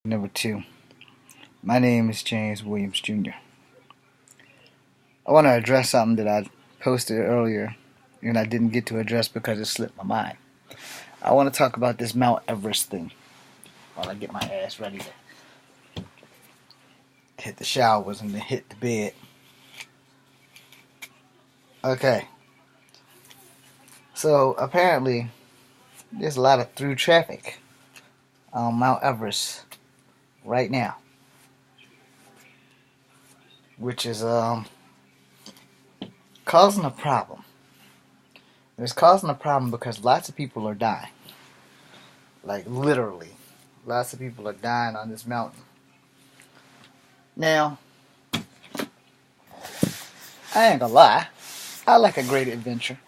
Number 2. My name is James Williams Jr. I want to address something that I posted earlier and I didn't get to address because it slipped my mind. I want to talk about this Mount Everest thing while I get my ass ready to hit the showers and then hit the bed. Okay, so apparently there's a lot of through traffic on Mount Everest right now, which is causing a problem. It's causing a problem because lots of people are dying. Like literally, lots of people are dying on this mountain. Now, I ain't gonna lie, I like a great adventure.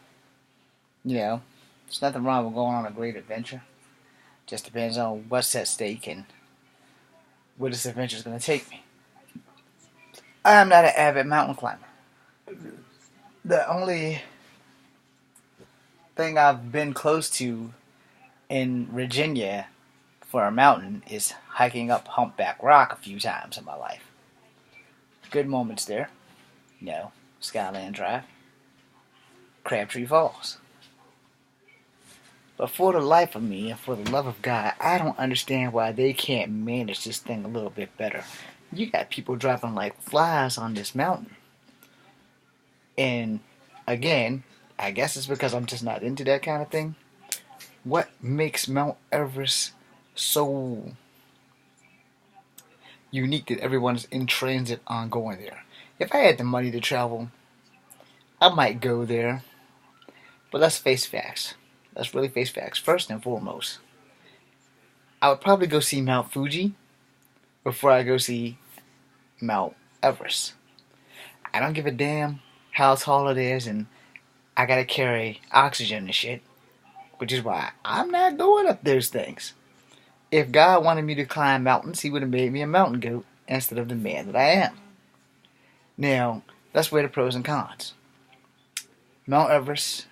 You know, there's nothing wrong with going on a great adventure. Just depends on what's at stake and where this adventure is gonna take me. I am not an avid mountain climber. The only thing I've been close to in Virginia for a mountain is hiking up Humpback Rock a few times in my life. Good moments there. You know, Skyland Drive, Crabtree Falls. But for the life of me and for the love of God, I don't understand why they can't manage this thing a little bit better. You got people dropping like flies on this mountain. And again, I guess it's because I'm just not into that kind of thing. What makes Mount Everest so unique that everyone's in transit on going there? If I had the money to travel, I might go there. But let's face facts. Let's really face facts. First and foremost, I would probably go see Mount Fuji before I go see Mount Everest. I don't give a damn how tall it is, and I gotta carry oxygen and shit, which is why I'm not going up those things. If God wanted me to climb mountains, He would have made me a mountain goat instead of the man that I am. Now, let's weigh the pros and cons. Mount Everest,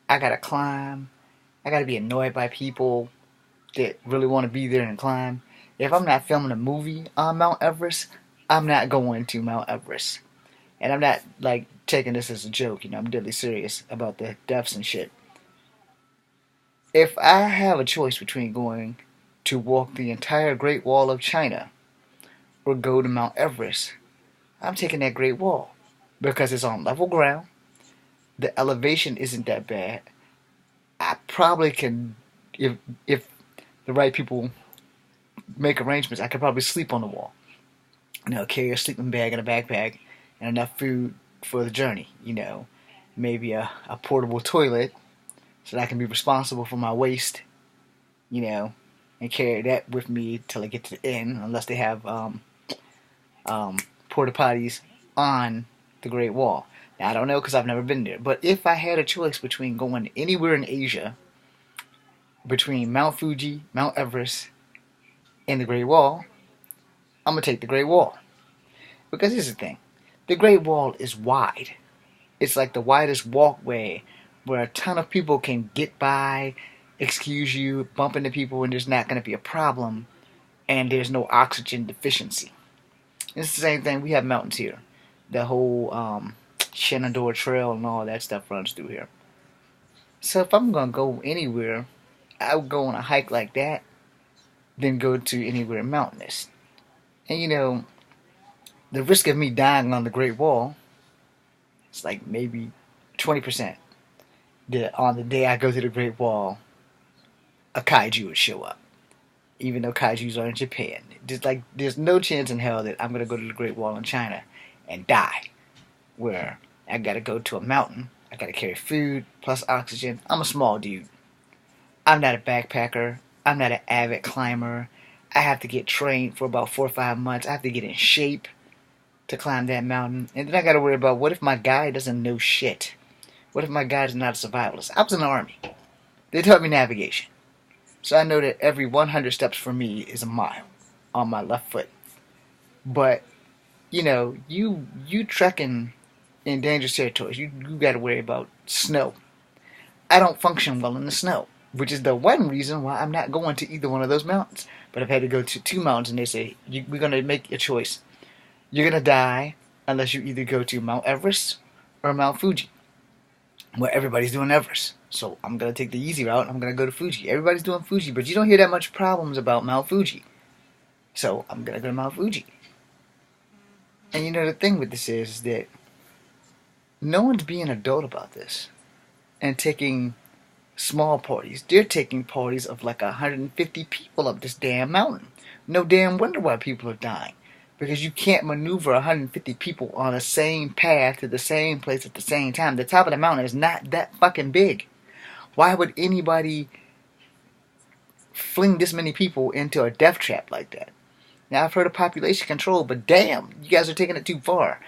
I gotta climb. I gotta be annoyed by people that really want to be there and climb. If I'm not filming a movie on Mount Everest, I'm not going to Mount Everest. And I'm not like taking this as a joke, I'm deadly serious about the deaths and shit. If I have a choice between going to walk the entire Great Wall of China or go to Mount Everest, I'm taking that Great Wall because it's on level ground. The elevation isn't that bad. I probably can, if the right people make arrangements, I could probably sleep on the wall. Carry a sleeping bag and a backpack and enough food for the journey. Maybe a portable toilet so that I can be responsible for my waste. And carry that with me till I get to the end, unless they have porta potties on the Great Wall. Now, I don't know because I've never been there. But if I had a choice between going anywhere in Asia, between Mount Fuji, Mount Everest, and the Great Wall, I'm going to take the Great Wall. Because here's the thing. The Great Wall is wide. It's like the widest walkway where a ton of people can get by, excuse you, bump into people, and there's not going to be a problem. And there's no oxygen deficiency. It's the same thing. We have mountains here. The whole Shenandoah Trail and all that stuff runs through here. So if I'm going to go anywhere, I would go on a hike like that, then go to anywhere mountainous. And the risk of me dying on the Great Wall is like maybe 20%. That on the day I go to the Great Wall, a kaiju would show up. Even though kaijus are in Japan. There's no chance in hell that I'm going to go to the Great Wall in China and die. Where I gotta go to a mountain, I gotta carry food, plus oxygen. I'm a small dude. I'm not a backpacker. I'm not an avid climber. I have to get trained for about 4 or 5 months. I have to get in shape to climb that mountain. And then I gotta worry about, what if my guide doesn't know shit? What if my guide is not a survivalist? I was in the Army. They taught me navigation. So I know that every 100 steps for me is a mile on my left foot. But, you trekking in dangerous territories, you got to worry about snow. I don't function well in the snow, which is the one reason why I'm not going to either one of those mountains. but I've had to go to 2 mountains, and they say we're gonna make a choice. You're gonna die unless you either go to Mount Everest or Mount Fuji, where everybody's doing Everest. So I'm gonna take the easy route. I'm gonna go to Fuji. Everybody's doing Fuji, but you don't hear that much problems about Mount Fuji. So I'm gonna go to Mount Fuji. And you know the thing with this is that no one's being adult about this and taking small parties. They're taking parties of like 150 people up this damn mountain. No damn wonder why people are dying. Because you can't maneuver 150 people on the same path to the same place at the same time. The top of the mountain is not that fucking big. Why would anybody fling this many people into a death trap like that? Now, I've heard of population control, but damn, you guys are taking it too far.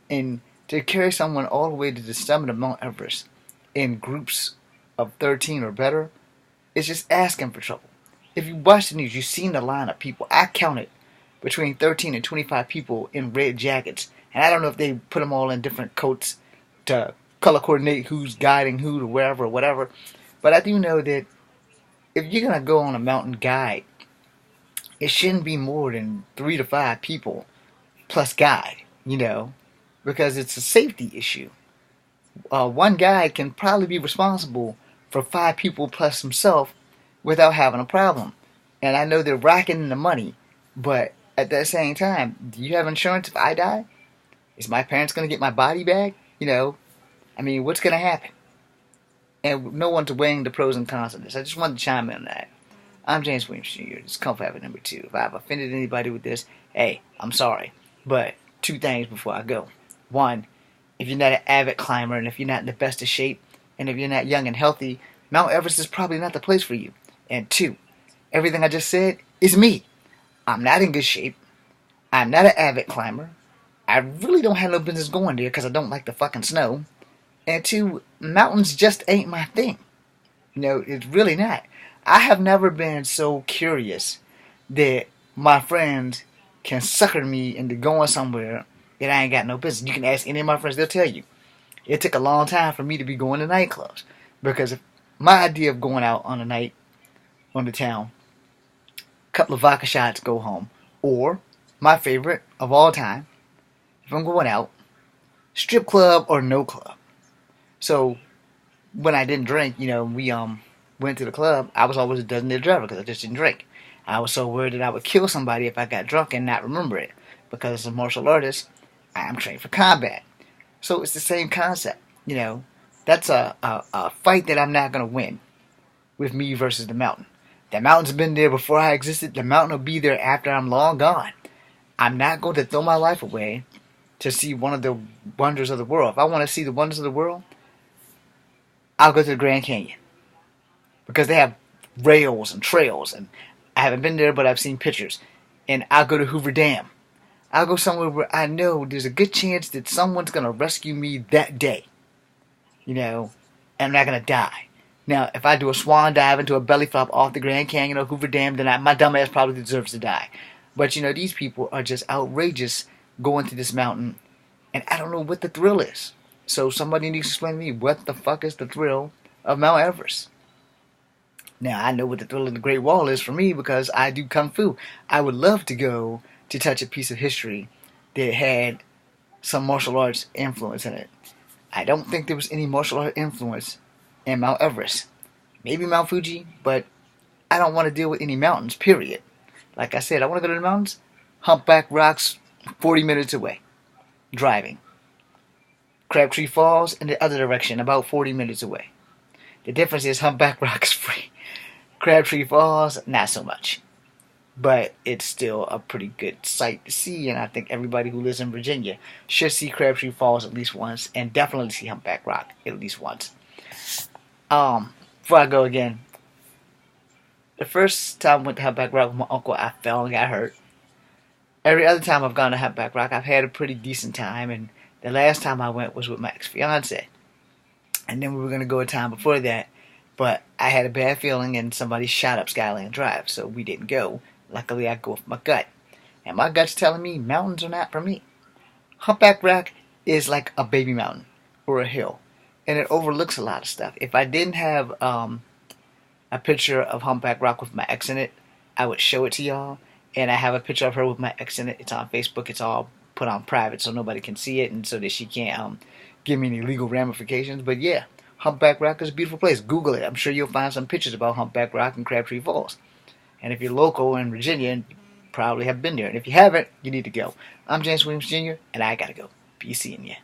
And to carry someone all the way to the summit of Mount Everest in groups of 13 or better, it's just asking for trouble. If you watch the news, you've seen the line of people. I counted between 13 and 25 people in red jackets. And I don't know if they put them all in different coats to color coordinate who's guiding who to wherever or whatever. But I do know that if you're going to go on a mountain guide, it shouldn't be more than 3 to 5 people plus guide, because it's a safety issue. One guide can probably be responsible for 5 people plus himself without having a problem. And I know they're racking in the money, but at that same time, do you have insurance if I die? Is my parents going to get my body back? What's going to happen? And no one's weighing the pros and cons of this. I just wanted to chime in on that. I'm James Williams Jr. This is Comfort Habit number 2. If I've offended anybody with this, hey, I'm sorry. But 2 things before I go. 1, if you're not an avid climber, and if you're not in the best of shape, and if you're not young and healthy, Mount Everest is probably not the place for you. And 2, everything I just said is me. I'm not in good shape. I'm not an avid climber. I really don't have no business going there because I don't like the fucking snow. And 2, mountains just ain't my thing. It's really not. I have never been so curious that my friends can sucker me into going somewhere that I ain't got no business. You can ask any of my friends, they'll tell you. It took a long time for me to be going to nightclubs. Because if my idea of going out on a night on the town, a couple of vodka shots, go home. Or, my favorite of all time, if I'm going out, strip club or no club. So, when I didn't drink, we went to the club, I was always a designated driver because I just didn't drink. I was so worried that I would kill somebody if I got drunk and not remember it. Because as a martial artist, I am trained for combat. So it's the same concept. That's a fight that I'm not going to win with me versus the mountain. The mountain's been there before I existed. The mountain will be there after I'm long gone. I'm not going to throw my life away to see one of the wonders of the world. If I want to see the wonders of the world, I'll go to the Grand Canyon. Because they have rails and trails, and I haven't been there, but I've seen pictures. And I'll go to Hoover Dam. I'll go somewhere where I know there's a good chance that someone's going to rescue me that day. And I'm not going to die. Now, if I do a swan dive into a belly flop off the Grand Canyon or Hoover Dam, then my dumb ass probably deserves to die. But, these people are just outrageous going to this mountain, and I don't know what the thrill is. So somebody needs to explain to me what the fuck is the thrill of Mount Everest. Now, I know what the thrill of the Great Wall is for me because I do Kung Fu. I would love to go to touch a piece of history that had some martial arts influence in it. I don't think there was any martial art influence in Mount Everest. Maybe Mount Fuji, but I don't want to deal with any mountains, period. Like I said, I want to go to the mountains. Humpback Rocks, 40 minutes away. Driving. Crabtree Falls in the other direction, about 40 minutes away. The difference is Humpback Rock's free. Crabtree Falls, not so much. But it's still a pretty good sight to see, and I think everybody who lives in Virginia should see Crabtree Falls at least once, and definitely see Humpback Rock at least once. Before I go again, the first time I went to Humpback Rock with my uncle, I fell and got hurt. Every other time I've gone to Humpback Rock, I've had a pretty decent time, and the last time I went was with my ex-fiance. And then we were going to go a time before that, but I had a bad feeling and somebody shot up Skyland Drive, so we didn't go. Luckily, I go with my gut. And my gut's telling me mountains are not for me. Humpback Rock is like a baby mountain or a hill, and it overlooks a lot of stuff. If I didn't have a picture of Humpback Rock with my ex in it, I would show it to y'all. And I have a picture of her with my ex in it. It's on Facebook. It's all put on private so nobody can see it and so that she can't give me any legal ramifications. But yeah, Humpback Rock is a beautiful place. Google it. I'm sure you'll find some pictures about Humpback Rock and Crabtree Falls. And if you're local in Virginia, you probably have been there. And if you haven't, you need to go. I'm James Williams Jr., and I gotta go. Be seeing ya.